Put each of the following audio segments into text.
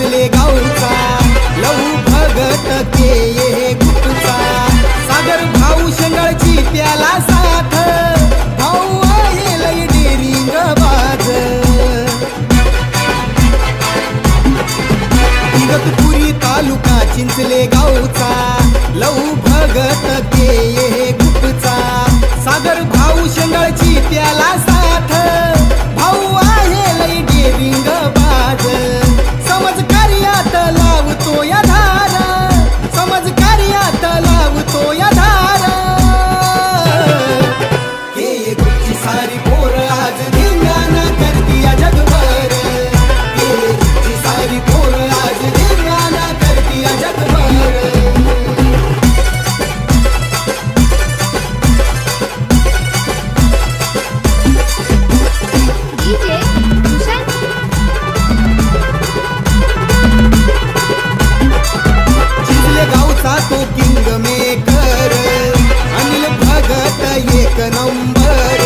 चिंचले गावचा लहू भगत के ये गुप्तचा सागर भाऊ शेंगळची त्याला साथ भाऊ आहे लई डेरिंग बाज इगतपुरी तालुका चिंचले गावचा लहू भगत के ये गुप्तचा सागर भाऊ शेंगळची त्याला साथ भाऊ आहे लई डेरिंग बाज समज कार्यात लावतो या धारा समज कार्यात लावतो या धारा हे गुप्तची सारी पोर आज धिंगाणा करती या जगभर हे गुप्तची सारी पोर आज धिंगाणा करती या जगभर तो किंग मेकर अनिल भगत एक नंबर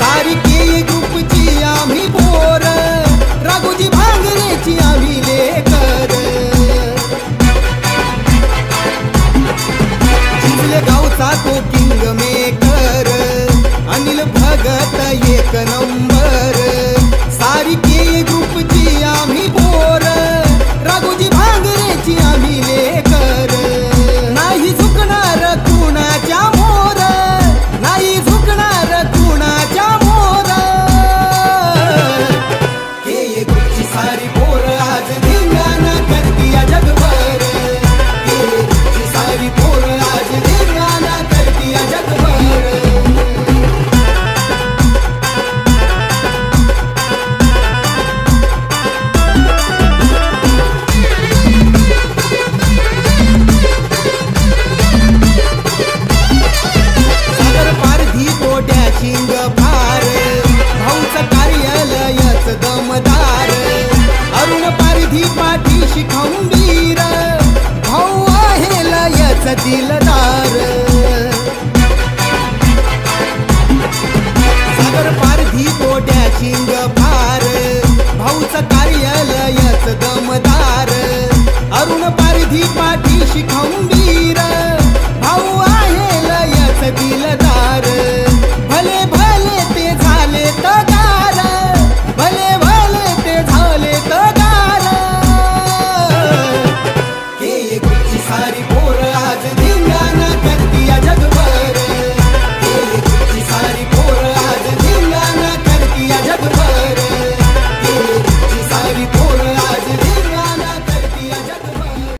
सारी के ग्रुपची आम्ही बोर राघोजी भांगरेची आम्ही लेकर चिंचले गावचा तो किंग मेकर अनिल भगत एक नंबर सारी के ग्रुपची आम्ही बोर राघोजी भांगरेची आम्ही लेकर नाही झुकणार कुणाच्या मोर नाही झुकणार कुणाच्या मोर हे गुप्तची सारी पोर आज धिंगाणा करती या जगभर हे गुप्तची सारी पोर आज धिंगाणा करती या जगभर शिंग फार भाऊचं कार्यालयच दमदार अरुण पारधी पाठी शिकवून